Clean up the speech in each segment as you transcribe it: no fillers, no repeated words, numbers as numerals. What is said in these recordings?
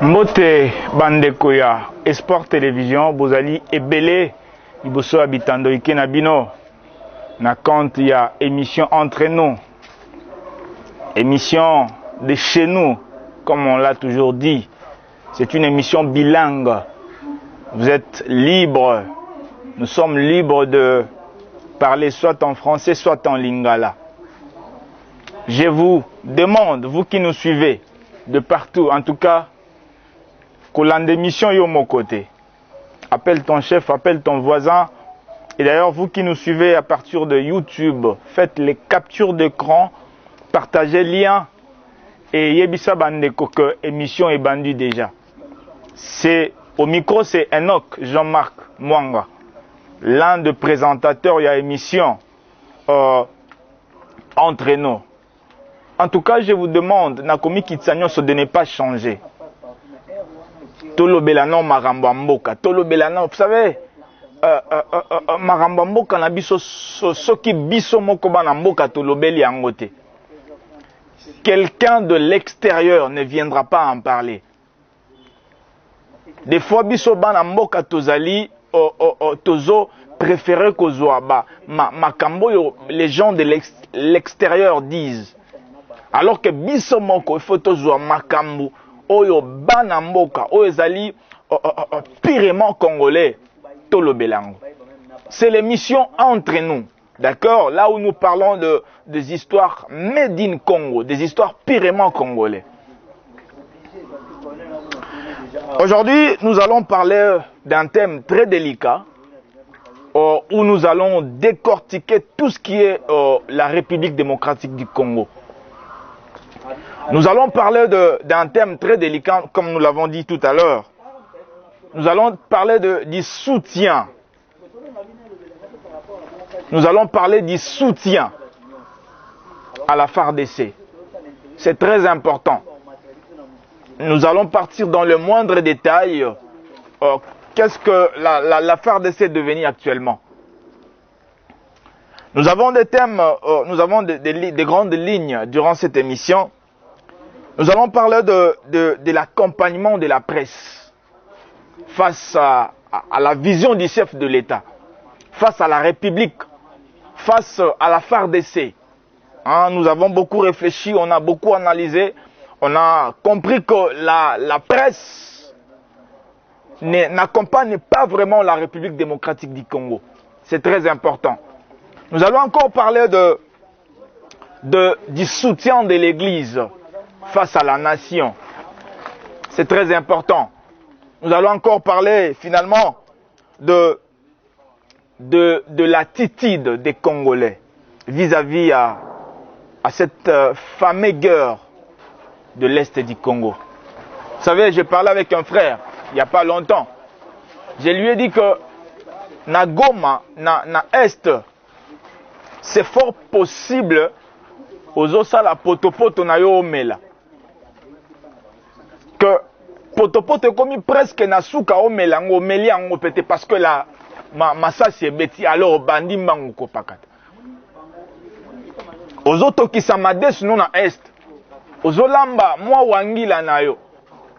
Mbote bandeko ya Esport Télévision bozali ebele liboso habitando ikena bino na compte ya émission entre nous, émission de chez nous comme on l'a toujours dit. C'est une émission bilingue. Vous êtes libre, nous sommes libres de parler soit en français soit en lingala. Je vous demande, vous qui nous suivez de partout, en tout cas Kolande émission yo mon côté. Appelle ton chef, appelle ton voisin. Et d'ailleurs, vous qui nous suivez à partir de YouTube, faites les captures d'écran, partagez le lien. Et yebisa bandeko que émission est bandue déjà. C'est au micro, c'est Enoch Jean-Marc Mwanga, l'un des présentateurs de l'émission entre nous. En tout cas, je vous demande, Nakomi Kitsanyo, de ne pas changer. Tolo Belano Marambo Mboka. Tolo Belano, vous savez, Marambo Mboka na biso soki biso moko bana mboka tolo beli angote. Quelqu'un de l'extérieur ne viendra pas en parler. Des fois biso bana mboka tozali tozo préféré kozwa ba makambo yo les gens de l'extérieur disent. Alors que biso moko il faut tozwa makambo oyo bana mboka oyo ezali pirement congolais tolo belango. C'est l'émission entre nous, d'accord, là où nous parlons des histoires made in Congo, des histoires pirement congolais. Aujourd'hui, nous allons parler d'un thème très délicat où nous allons décortiquer tout ce qui est la République démocratique du Congo. Nous allons parler d'un thème très délicat, comme nous l'avons dit tout à l'heure. Nous allons parler du soutien. Nous allons parler du soutien à la FARDC. C'est très important. Nous allons partir dans le moindre détail. Qu'est-ce que la FARDC est devenue actuellement? Nous avons des thèmes, nous avons des grandes lignes durant cette émission. Nous allons parler de l'accompagnement de la presse face à la vision du chef de l'État, face à la République, face à la FARDC. Nous avons beaucoup réfléchi, on a beaucoup analysé, on a compris que la presse n'accompagne pas vraiment la République démocratique du Congo. C'est très important. Nous allons encore parler du soutien de l'Église face à la nation. C'est très important. Nous allons encore parler finalement de l'attitude des Congolais vis-à-vis à cette fameuse guerre de l'Est du Congo. Vous savez, j'ai parlé avec un frère il n'y a pas longtemps. Je lui ai dit que na Goma, na Est, c'est fort possible aux osala potopoto na yo omela. Que potopoto komi presque na suka omela ngo meli yango pete parce que la masasi ebeti alors bandi mbango kopakata. Ozoto kisamade sino na Est. Ozolamba mwa wangila na yo.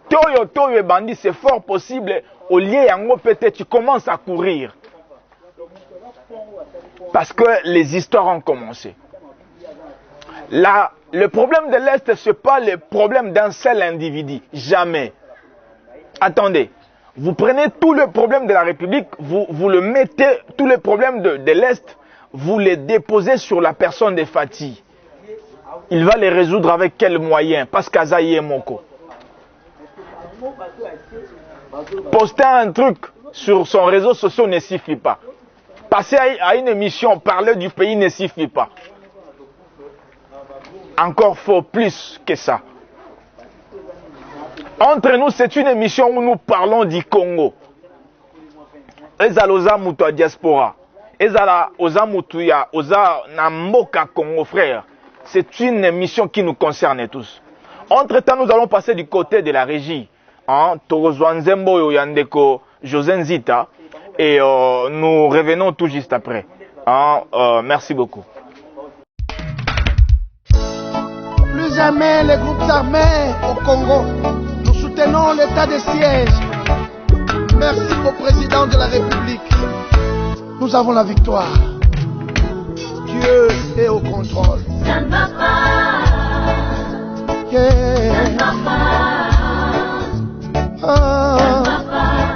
Toyo bandi, c'est fort possible au lieu yango pete tu commences à courir. Parce que les histoires ont commencé. Le problème de l'Est, ce n'est pas le problème d'un seul individu. Jamais. Attendez. Vous prenez tous les problèmes de la République, vous le mettez, tous les problèmes de l'Est, vous les déposez sur la personne de Fati. Il va les résoudre avec quels moyens? Parce qu'Azaïe est Moko. Poster un truc sur son réseau social ne suffit pas. Passer à une émission, parler du pays ne suffit pas. Encore faut plus que ça. Entre nous, c'est une émission où nous parlons du Congo. Ezala oza mutu a diaspora. Ezala oza mutu ya oza na mboka Congo, frère. C'est une émission qui nous concerne tous. Entre-temps, nous allons passer du côté de la régie. Torozwa Nzembo Yandeko José Nzita. Et nous revenons tout juste après. Merci beaucoup. Plus jamais les groupes armés au Congo. Nous soutenons l'état de siège. Merci au président de la République. Nous avons la victoire. Dieu est au contrôle. Ça ne va pas. Yeah. Ça ne va pas. Ça ne va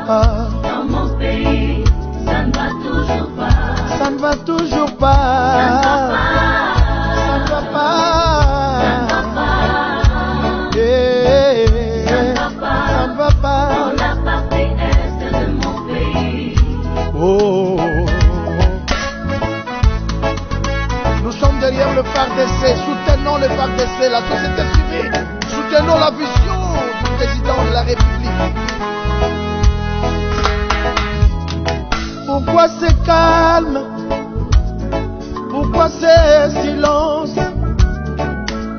pas. Dans mon pays, ça ne va toujours pas. Ça ne va toujours pas. Ça ne va pas. Ça ne va pas. Yeah. Ça ne va pas. Ça ne va pas. Dans la partie est de mon pays. Oh. Nous sommes derrière le FARDC, soutenons le FARDC, la société civile, soutenons la vision du président de la République. Pourquoi c'est calme? Pourquoi c'est silence?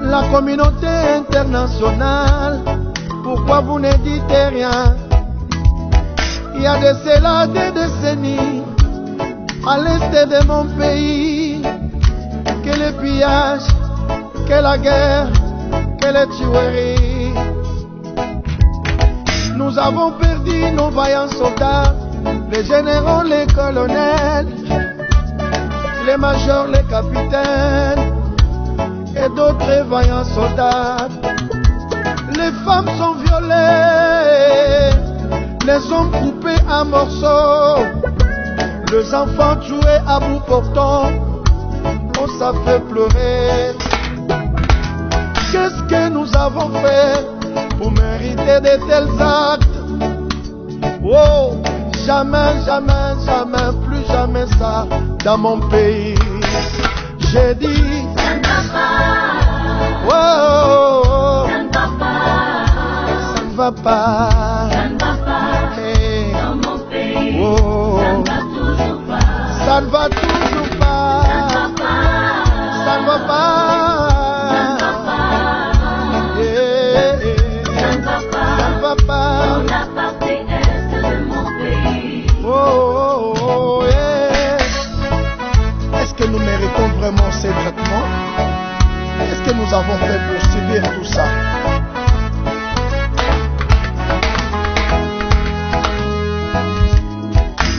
La communauté internationale, pourquoi vous ne dites rien? Il y a de cela des décennies, à l'est de mon pays, que le pillage, que la guerre, que les tueries. Nous avons perdu nos vaillants soldats, les généraux, les colonels, les majors, les capitaines et d'autres vaillants soldats. Les femmes sont violées, les hommes coupés en morceaux, les enfants tués à bout portant. Oh, ça fait pleurer. Qu'est-ce que nous avons fait pour mériter de tels actes? Oh, jamais, jamais, jamais, plus jamais ça dans mon pays. J'ai dit, Ça ne va pas. oh, Ça ne va pas. ça ne va pas. Ça ne va pas. Hey, Dans mon pays, oh, ça ne va toujours pas. ça ne va toujours pas. Ça ne va pas. Ça ne va pas. Yeah, Ça ne va ça pas. ne va pas. Dans la partie est de mon pays. Oh, oh, oh, yeah. Est-ce que nous méritons vraiment ces traitements? Qu'est-ce que nous avons fait pour subir tout ça?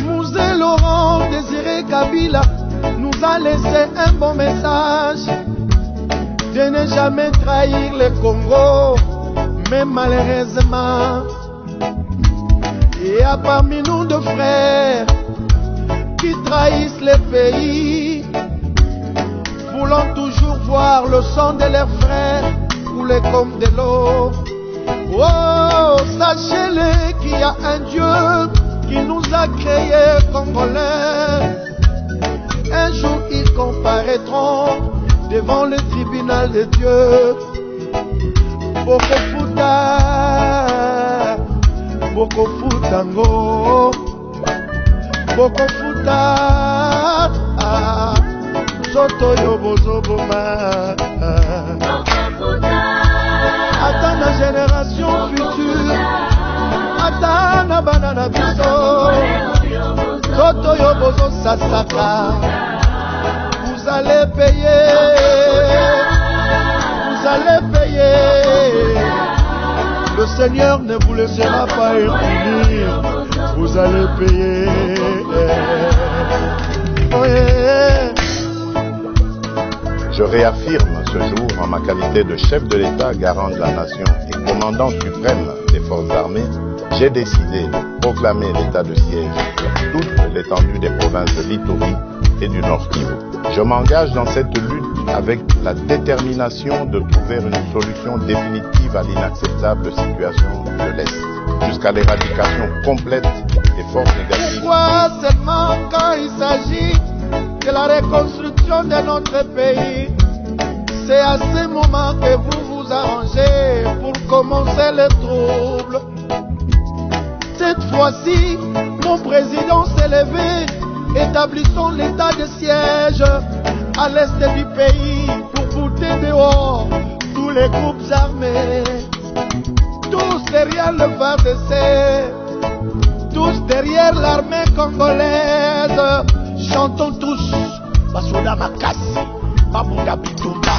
Mouzé Laurent Désiré Kabila nous a laissé un bon message de ne jamais trahir le Congo, mais malheureusement, il y a parmi nous deux frères qui trahissent le pays, voulant toujours voir le sang de leurs frères couler comme de l'eau. Oh, sachez-le qu'il y a un Dieu qui nous a créés Congolais. Un jour ils comparaîtront devant le tribunal de Dieu. Bokofuta, Bokofutango, Bokofuta, Soto Yobozoboma. Attends la génération future, attends la banana biso, Soto Yobozo Sasaka. Vous allez payer, vous allez payer. Le Seigneur ne vous laissera pas punir, vous allez payer. Oh yeah. Je réaffirme ce jour, en ma qualité de chef de l'État, garant de la nation et commandant suprême des forces armées, j'ai décidé de proclamer l'état de siège sur toute l'étendue des provinces de l'Ituri et du Nord Kivu. Je m'engage dans cette lutte avec la détermination de trouver une solution définitive à l'inacceptable situation de l'Est, jusqu'à l'éradication complète des forces négatives. Pourquoi seulement quand il s'agit de la reconstruction de notre pays? C'est à ce moment que vous vous arrangez pour commencer les troubles. Cette fois-ci, mon président s'est levé. Établissons l'état de siège à l'est du pays pour foutre dehors tous les groupes armés. Tous derrière le FARDC, tous derrière l'armée congolaise. Chantons tous Basoda Makasi, Babouda Bitumba,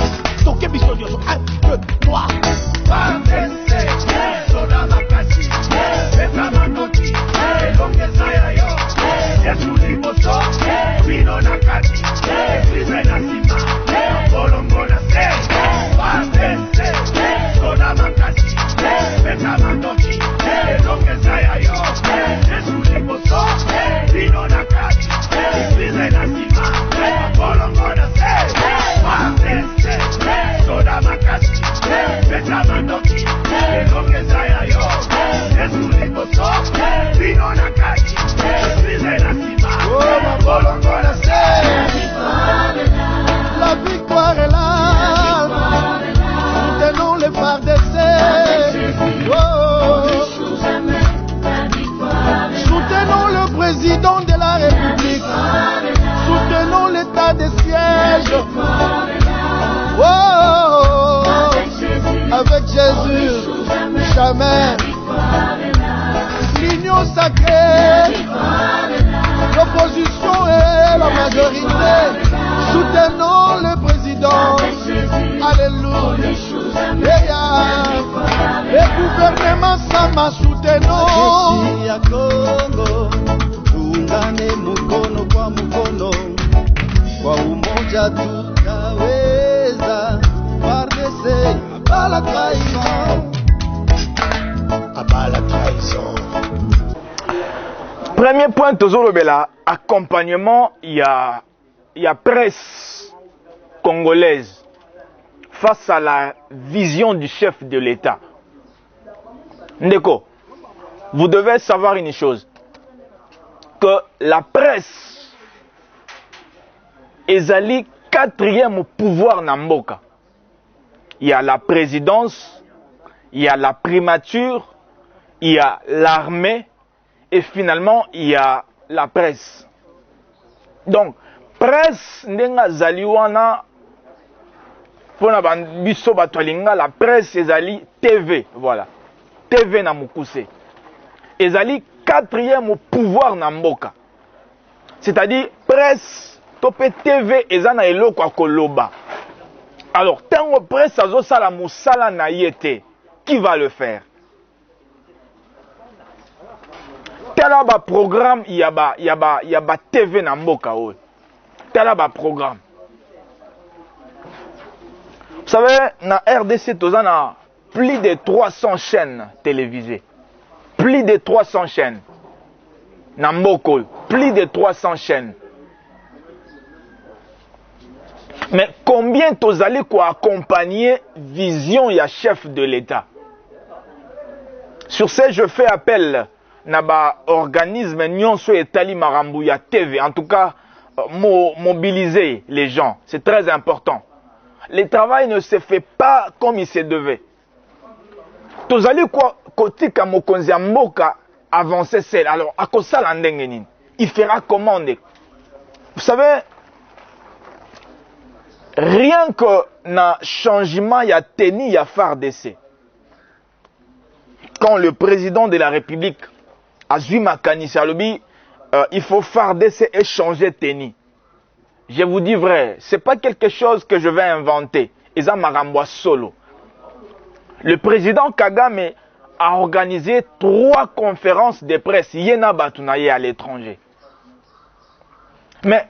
Toke biso nyonso. 1, 2, 3. Soda makasi, pesa manoti, elongeza ya yo. Yesu liboso, bino na kati, eglize na sima, bolongo na se. Soda makasi, pesa manoti, elongeza ya yo. Yesu liboso, bino na kati, eglize na sima, bolongo na se. Soda makasi, pesa manoti, elongeza ya yo. Yesu liboso, bino na kati, eglize na sima, bolongo na se. La victoire est là. Soutenons les FARDC. Soutenons le président de la République. Soutenons l'état des sièges. Avec Jésus, jamais. L'union sacrée. L'opposition et la majorité. Soutenons le président. Alléluia. Le gouvernement Sama soutenons. Ya Kongo, tuungane mkono kwa mkono. Kwa umoja tutaweza. FARDC, abala trahison. Abala trahison. Premier point, Tozolobela, accompagnement, il y a presse congolaise face à la vision du chef de l'État. Ndeko, vous devez savoir une chose, que la presse est le 4e pouvoir Namboka. Il y a la présidence, il y a la primature, il y a l'armée et finalement il y a la presse. Donc, presse ndenga zaliwana pona biso batolinga la presse ezali TV, voilà. TV na mukuse. Ezali 4e pouvoir na mboka. C'est-à-dire presse topé TV ezana eloko akoloba. Alors, tango presse azo sala musala na yete, qui va le faire? Tala ba programme il y a ba TV na mboka oyo. Tala ba programme. Vous savez, na RDC tozana plus de 300 chaînes télévisées. Plus de 300 chaînes. Na mboka oyo, plus de 300 chaînes. Mais combien tozali quoi accompagner vision ya chef de l'État? Sur ce, je fais appel naba organisme nyonso etali marambu ya TV. En tout cas, mobiliser les gens, c'est très important. Le travail ne se fait pas comme il se devait. Tozali quoi kotika mokonzi ya mboka avancer seul. Alors akosala ndenge nini? Il fera commande. Vous savez, rien que na changement ya teni ya FARDC. Quand le président de la République Azui Makanisi alobi, il faut FARDC et changer teni. Je vous dis vrai, c'est pas quelque chose que je vais inventer. Eza marambo solo. Le président Kagame a organisé 3 conférences de presse yena batunaye à l'étranger. Mais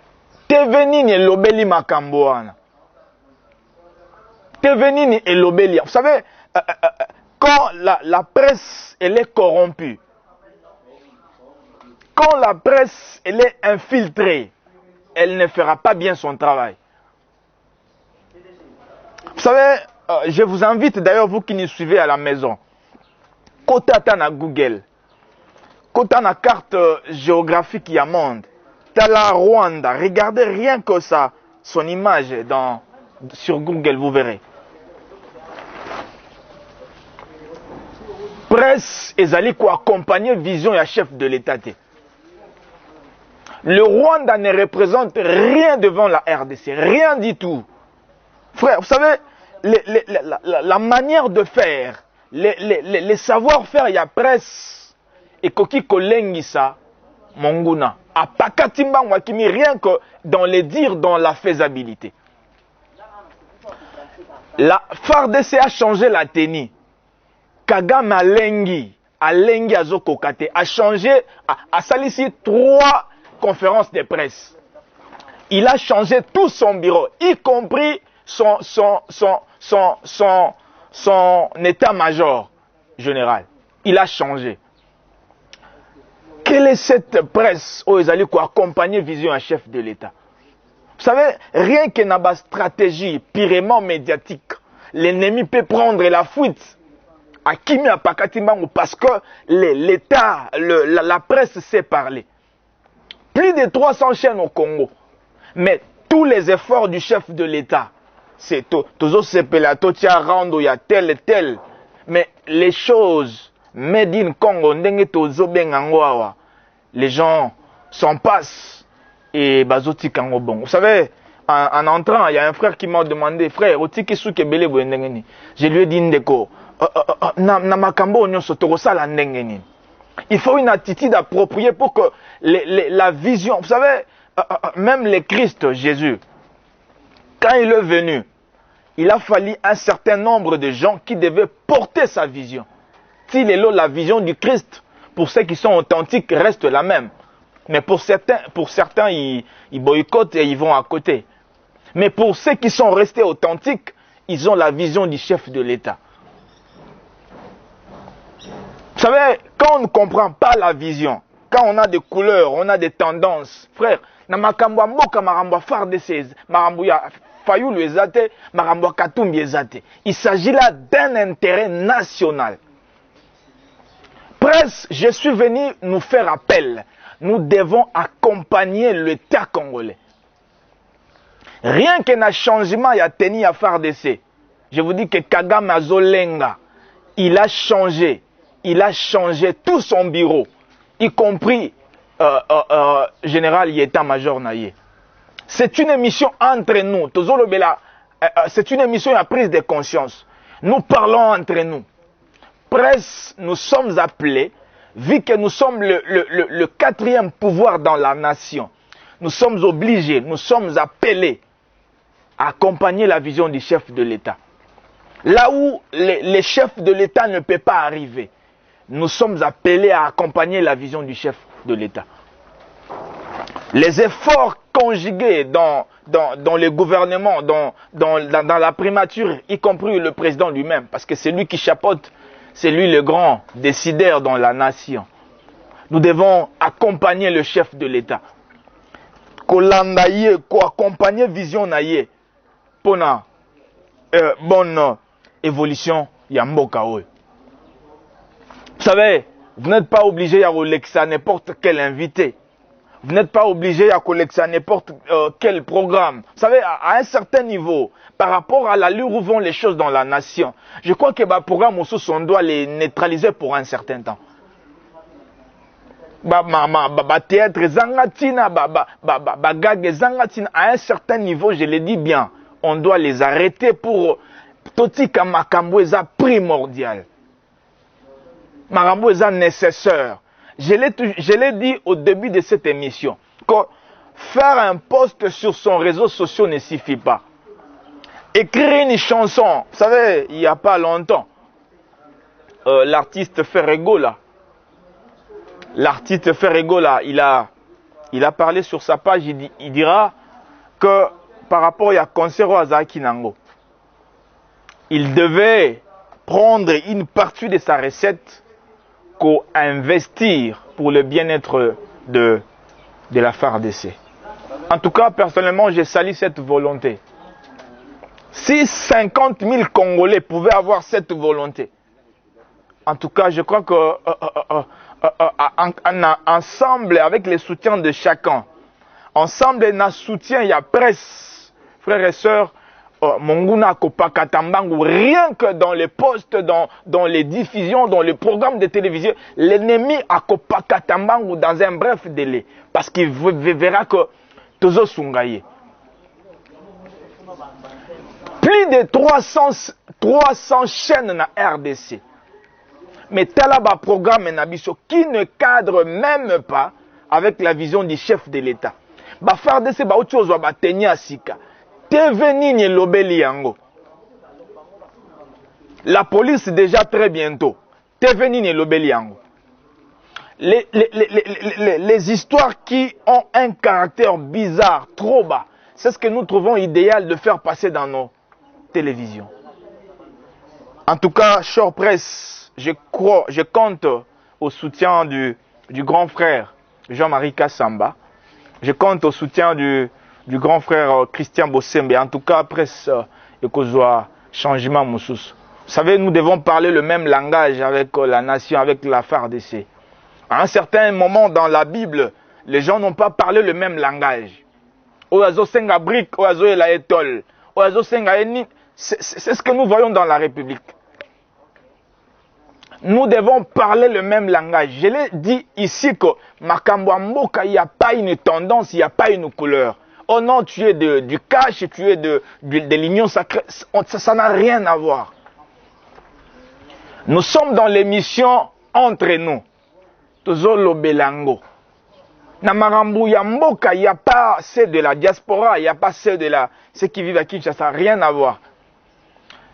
TV nini lobeli makambo wana. TV nini lobeli. Vous savez, quand la presse elle est corrompue, quand la presse elle est infiltrée, elle ne fera pas bien son travail. Vous savez, je vous invite d'ailleurs, vous qui nous suivez à la maison, kotata na Google, kota na carte géographique ya monde, tala Rwanda, regardez rien que ça, son image sur Google, vous verrez. Presse ezali ko accompagner vision ya chef de l'État. Le Rwanda ne représente rien devant la RDC, rien du tout. Frère, vous savez, la manière de faire, les savoir-faire, il y a presse et koki kolengisa monguna. A pakatimba wakimi, rien que dans les dires, dans la faisabilité. La FARDC a changé la tenue. Kagame Alengi Azokokate a changé, a sali 3 conférences de presse. Il a changé tout son bureau, y compris son état-major général. Il a changé. Quelle est cette presse où ils allaient accompagner Vision à chef de l'État? Vous savez, rien que dans la stratégie purement médiatique, l'ennemi peut prendre la fuite à Kimi à Pakatimbangu parce que l'État, la presse sait parler. Plus de 300 chaînes au Congo. Mais tous les efforts du chef de l'État, c'est toujours ce pelato, tia rando, il y a tel et tel. Mais les choses, made in Congo, les gens s'en passent et bazoti kango bon. Vous savez, en entrant, il y a un frère qui m'a demandé, frère, je lui ai dit, Ndeko, il faut une attitude appropriée pour que la vision, vous savez, même le Christ Jésus, quand il est venu, il a fallu un certain nombre de gens qui devaient porter sa vision. Si la vision du Christ, pour ceux qui sont authentiques, reste la même. Mais pour certains ils boycottent et ils vont à côté. Mais pour ceux qui sont restés authentiques, ils ont la vision du chef de l'État. Vous savez, quand on ne comprend pas la vision, quand on a des couleurs, on a des tendances, frère, na makambo mboka marambo FARDC, marambo ya Fayulu ezate, marambo Katumbi ezate. Il s'agit là d'un intérêt national. Presse, je suis venu nous faire appel. Nous devons accompagner l'État congolais. Rien que na changement il y a tenu à FARDC. Je vous dis que Kagame Azolenga, il a changé tout son bureau, y compris général état-major Naye. C'est une émission entre nous. C'est une émission à prise de conscience. Nous parlons entre nous. Presse, nous sommes appelés, vu que nous sommes le 4e pouvoir dans la nation. Nous sommes obligés, nous sommes appelés à accompagner la vision du chef de l'État. Là où les chefs de l'État ne peuvent pas arriver, nous sommes appelés à accompagner la vision du chef de l'État. Les efforts conjugués dans le gouvernement, dans la primature, y compris le président lui-même, parce que c'est lui qui chapeaute, c'est lui le grand décideur dans la nation. Nous devons accompagner le chef de l'État. Kolandaye, accompagner vision naye pour une bonne évolution Yamboka. Vous savez, vous n'êtes pas obligé à relaxer à n'importe quel invité. Vous n'êtes pas obligé à collecter à n'importe quel programme. Vous savez, à un certain niveau, par rapport à l'allure où vont les choses dans la nation, je crois que le programme, on doit les neutraliser pour un certain temps. Théâtre zangatina, gag zangatina, à un certain niveau, je le dis bien, on doit les arrêter pour totika makambo eza primordial. Makambo eza nécessaire. Je l'ai dit au début de cette émission, que faire un post sur son réseau social ne suffit pas. Écrire une chanson, vous savez, il n'y a pas longtemps, l'artiste Ferrego là, il a parlé sur sa page, il dira que par rapport à concert à Zaki Nango, il devait prendre une partie de sa recette pour investir pour le bien-être de la FARDC. En tout cas, personnellement, je salue cette volonté. Si 50 000 Congolais pouvaient avoir cette volonté, en tout cas, je crois que ensemble, avec le soutien de chacun, ensemble, il y a soutien, il y a presse, frères et sœurs, Monguna Kopakatambangu, rien que dans les postes, dans les diffusions, dans les programmes de télévision, l'ennemi a Kopakatambangu dans un bref délai. Parce qu'il verra que Tozo Sungaye. Plus de 300 chaînes na RDC. Mais Talaba programme Nabiso qui ne cadre même pas avec la vision du chef de l'État. Ba FARDC ba autre chose ba tenya sika. TV nini lobeli yango. La police déjà très bientôt. Tevenine Lobeliango. Les histoires qui ont un caractère bizarre, trop bas, c'est ce que nous trouvons idéal de faire passer dans nos télévisions. En tout cas, Short Press, je compte au soutien du grand frère Jean-Marie Kassamba. Je compte au soutien du grand frère Christian Bossembe. En tout cas, presse et qu'au changement Moussous. Vous savez, nous devons parler le même langage avec la nation, avec la FARDC. À un certain moment dans la Bible, les gens n'ont pas parlé le même langage. C'est ce que nous voyons dans la République. Nous devons parler le même langage. Je l'ai dit ici que Makambo Mboka, il n'y a pas une tendance, il n'y a pas une couleur. Oh non, tu es du cash, tu es de l'union sacrée. Ça n'a rien à voir. Nous sommes dans l'émission Entre nous. Tozolo Belango. Na Marambu Yamboka, il n'y a pas ceux de la diaspora, il n'y a pas ceux qui vivent à Kinshasa, ça n'a rien à voir.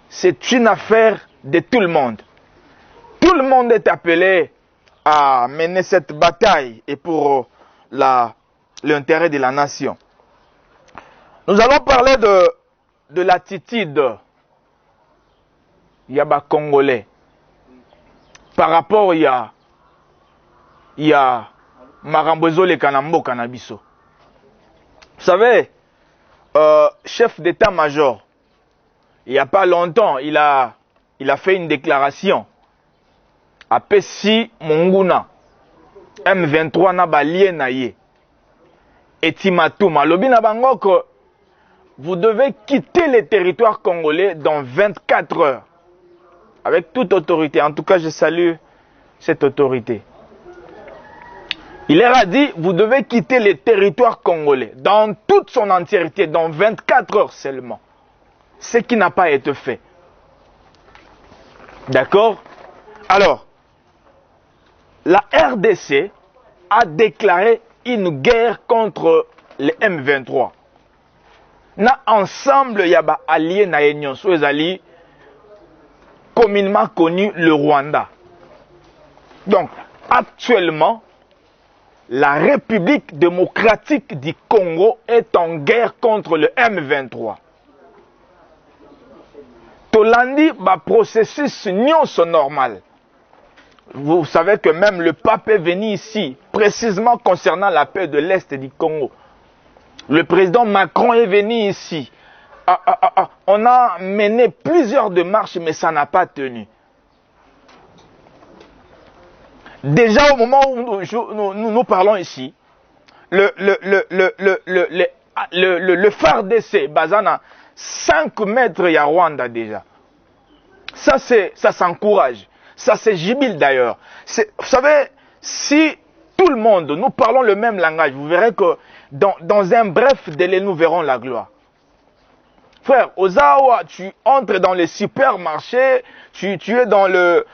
C'est une affaire de tout le monde. Tout le monde est appelé à mener cette bataille et pour l'intérêt de la nation. Nous allons parler de l'attitude Yaba Congolais par rapport il y a Marambozo le Kanambo Kanabiso. Vous savez, chef d'état-major, il n'y a pas longtemps, il a fait une déclaration. A Pessi Monguna, M23 na balie na ye. Et Timatuma, lobina bangoko, vous devez quitter le territoire congolais dans 24 heures. Avec toute autorité. En tout cas, je salue cette autorité. Il leur a dit, vous devez quitter le territoire congolais dans toute son entièreté, dans 24 heures seulement. Ce qui n'a pas été fait. D'accord? Alors, la RDC a déclaré une guerre contre les M23. Na ensemble, il y a allié na union, soit les alliés communément connu le Rwanda. Donc, actuellement, la République démocratique du Congo est en guerre contre le M23. Tolandi, ba processus nyonso normal. Vous savez que même le pape est venu ici, précisément concernant la paix de l'Est du Congo. Le président Macron est venu ici. On a mené plusieurs démarches, mais ça n'a pas tenu. Déjà au moment où nous parlons ici, le FARDC, Bazana, 5 mètres, il y a Rwanda déjà. Ça s'encourage. Ça c'est jubile d'ailleurs. Vous savez, si tout le monde, nous parlons le même langage, vous verrez que dans un bref délai, nous verrons la gloire. Frère, Ozawa, tu entres dans les supermarchés, tu es dans le...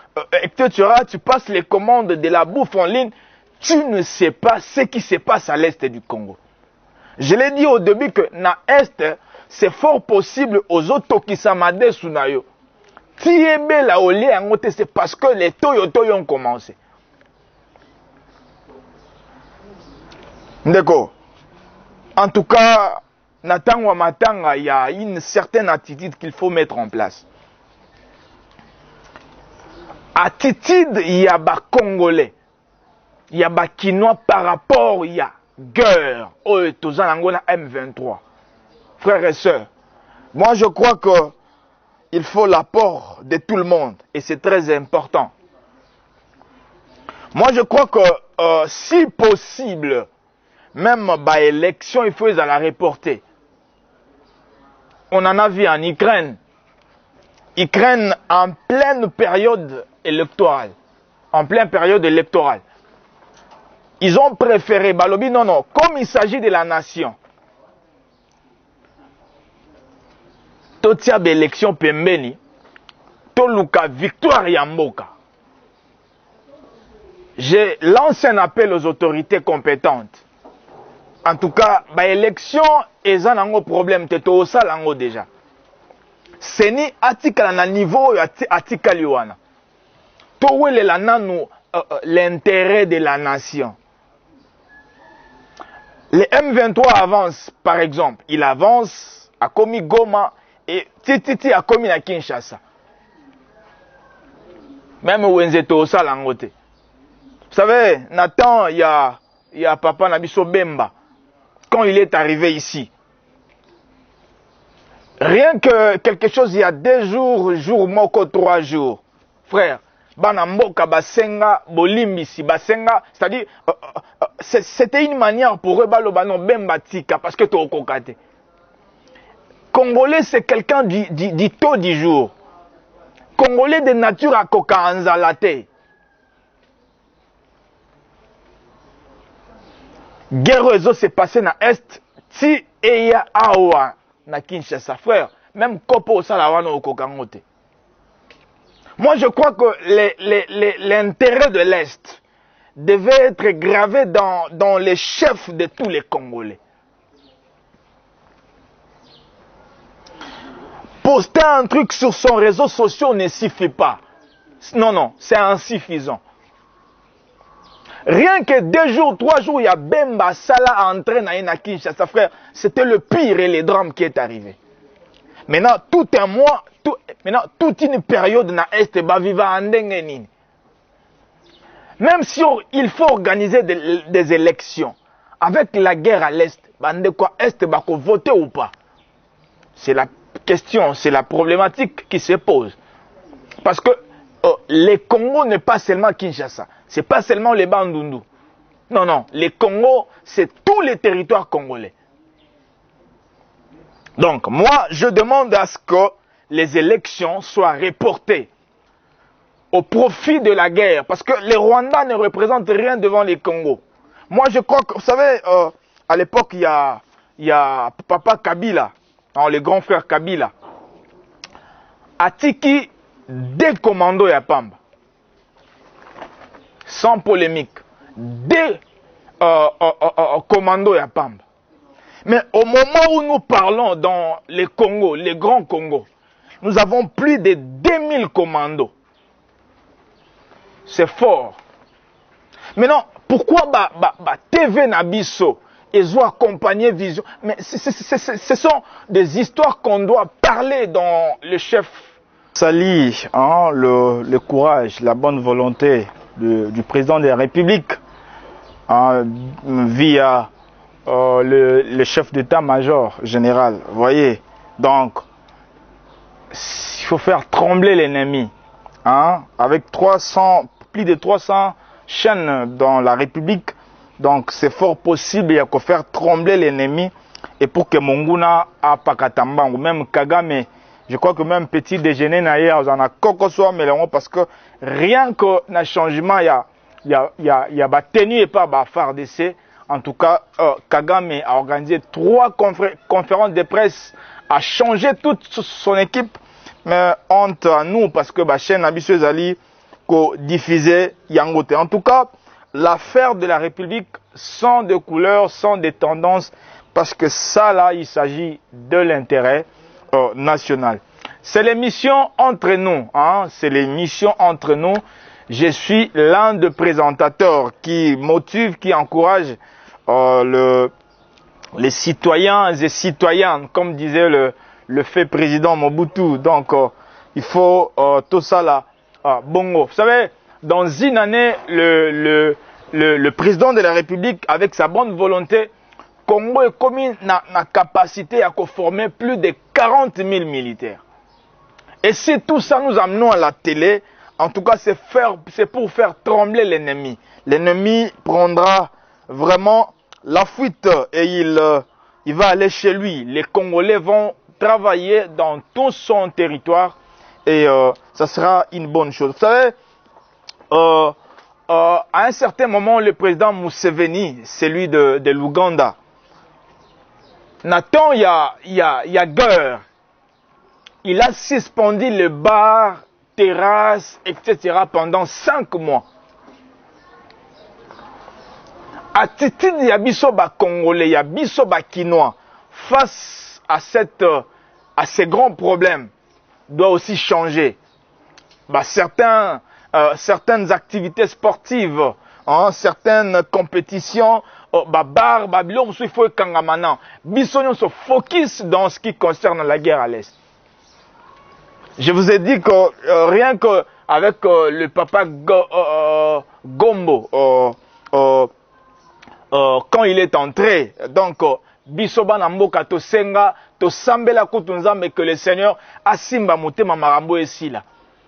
tu passes les commandes de la bouffe en ligne, tu ne sais pas ce qui se passe à l'est du Congo. Je l'ai dit au début que dans l'est, c'est fort possible aux autres qui s'amadent sous nayo. C'est parce que les Toyoto ont commencé. D'accord. En tout cas, Natangwa Matanga, il y a une certaine attitude qu'il faut mettre en place. Attitude, il y a des Congolais. Il y a des Kinois par rapport, il y a guerre. Oh, tous en Angola M23. Frères et sœurs, moi je crois que il faut l'apport de tout le monde et c'est très important. Moi je crois que si possible, même l'élection, il faut la reporter. On en a vu en Ukraine. Ukraine en pleine période électorale. En pleine période électorale. Ils ont préféré Balobi, non, comme il s'agit de la nation. Totia l'élection pembeni, Toluka victoire Yamboka. J'ai lancé un appel aux autorités compétentes. En tout cas, l'élection est un problème, c'est au salango déjà. Seni atikala na niveau atikali wana. Towele la nanu l'intérêt de la nation. Le M23 avance, par exemple. Il avance à Komi Goma et Titi à Komi na Kinshasa. Même Wenzeto Salangote. Vous savez, Nathan, il y a Papa Nabiso Bemba. Quand il est arrivé ici, rien que quelque chose, il y a 2 jours, jour moko 3 jours, frère, Banamboka Basenga, Bolimbisi, Basenga, c'est-à-dire, c'était une manière pour eux, Balobano Bemba Tika, parce que tu es kokate. Congolais, c'est quelqu'un du taux du jour. Congolais de nature à Koka Anzalate. Guerre réseau s'est passé dans l'Est, ti et ya awa na Kinshasa, frère. Même Kopo Salawana au Kokangote. Moi, je crois que l'intérêt de l'Est devait être gravé dans les chefs de tous les Congolais. Poster un truc sur son réseau social ne suffit pas. Non, non, c'est insuffisant. Rien que 2 jours, 3 jours, il y a Bemba Sala entré dans Kinshasa, frère. C'était le pire et le drame qui est arrivé. Maintenant, tout un mois, maintenant, toute une période dans l'Est, même si il faut organiser des élections, avec la guerre à l'Est, Est va voter ou pas? C'est la question, c'est la problématique qui se pose. Parce que les Congo n'est pas seulement Kinshasa, c'est pas seulement les Bandundu. Non, non, les Congo, c'est tous les territoires congolais. Donc, moi, je demande à ce que les élections soient reportées au profit de la guerre. Parce que les Rwandais ne représentent rien devant les Congo. Moi, je crois que, vous savez, à l'époque, il y a Papa Kabila, le grand frère Kabila, Atiki, des commandos à Pamba. Sans polémique. Des commandos à Pamba. Mais au moment où nous parlons dans les Congo, les grands Congo, nous avons plus de 2000 commandos. C'est fort. Maintenant, pourquoi TV Nabiso, ils ont accompagné Vision? Mais ce sont des histoires qu'on doit parler dans le chef. Salut, hein, le courage, la bonne volonté du président de la République, hein, via le chef d'état-major général. Vous voyez, donc, il faut faire trembler l'ennemi. Hein, avec plus de 300 chaînes dans la République, donc c'est fort possible, il y a qu'à faire trembler l'ennemi. Et pour que Monguna a Pakatamba, ou même Kagame, je crois que même petit déjeuner naïa, on a Kokosoa, mais parce que rien que le changement, il y a tenu et pas FARDC. En tout cas, Kagame a organisé 3 conférences de presse, a changé toute son équipe. Mais honte à nous parce que la chaîne Abissou Zali diffusait Yangote. En tout cas, l'affaire de la République sans de couleurs, sans de tendances, parce que ça là, il s'agit de l'intérêt national. C'est l'émission entre nous, hein? C'est l'émission entre nous. Je suis l'un des présentateurs qui motive, qui encourage les citoyens et citoyennes, comme disait le fait président Mobutu. Donc, il faut tout ça là, bongo. Vous savez, dans une année, le président de la République, avec sa bonne volonté, Congo est comme la capacité à former plus de 40 000 militaires. Et si tout ça nous amenons à la télé, en tout cas, c'est pour faire trembler l'ennemi. L'ennemi prendra vraiment la fuite et il va aller chez lui. Les Congolais vont travailler dans tout son territoire et ça sera une bonne chose. Vous savez, à un certain moment, le président Museveni, celui de l'Ouganda, Nathan, il y a guerre. Il a suspendu les bars, terrasses, etc. pendant 5 mois. Attitude ya biso ba Congolais, ya biso ba Kinois face à ces grands problèmes. doit aussi changer. Bah, certaines activités sportives, hein, certaines compétitions, il faut se focus dans ce qui concerne la guerre à l'Est. Je vous ai dit que rien qu'avec le papa Gombo, quand il est entré, donc, Bisoba Namboka to senga, to sambela kutunzambe que le Seigneur a simba motema marambo esila.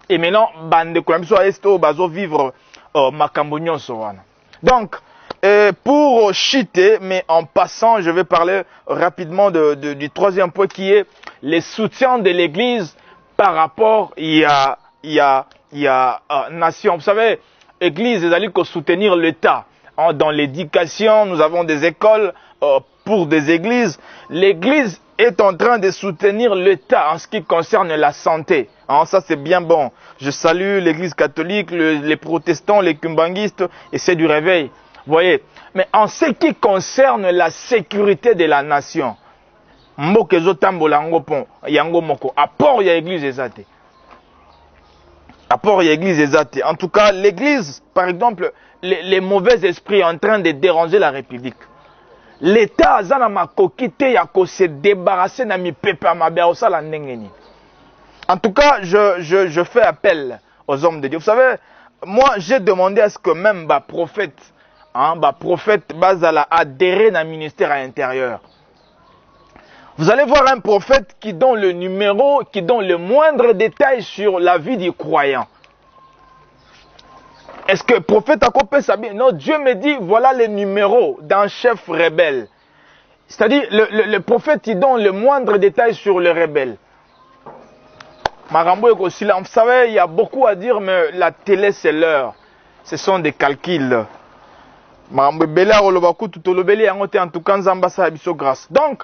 Et maintenant, bande kolamiso esto bazo vivre makambo nyonso wana. Donc, pour chiter, mais en passant, je vais parler rapidement du troisième point qui est les soutiens de l'Église par rapport à nation. Vous savez, l'Église est allée soutenir l'État. Dans l'éducation, nous avons des écoles pour des églises. L'Église est en train de soutenir l'État en ce qui concerne la santé. Ça, c'est bien bon. Je salue l'Église catholique, les protestants, les kumbangistes, et c'est du réveil. Vous voyez. Mais en ce qui concerne la sécurité de la nation, apport ya église ezate. Apport ya église ezate. En tout cas, l'église, par exemple, les mauvais esprits en train de déranger la République. L'État zana makokite ya ko se débarrasser na mi pepa mabe osala ndengeni. En tout cas, je fais appel aux hommes de Dieu. Vous savez, moi j'ai demandé à ce que même prophète bazala adhérer à ministère à l'intérieur. Vous allez voir un prophète qui donne le numéro, qui donne le moindre détail sur la vie du croyant. Est-ce que le prophète a coupé ça bien? Non, Dieu me dit, voilà les numéros d'un chef rebelle. C'est-à-dire, le prophète, il donne le moindre détail sur le rebelle. Marambo aussi là, vous savez, il y a beaucoup à dire, mais la télé, c'est l'heure. Ce sont des calculs. Marambo Bela, Olobaku, tout Olobeli, en tout cas, Zambasa, Abisso, grâce. Donc,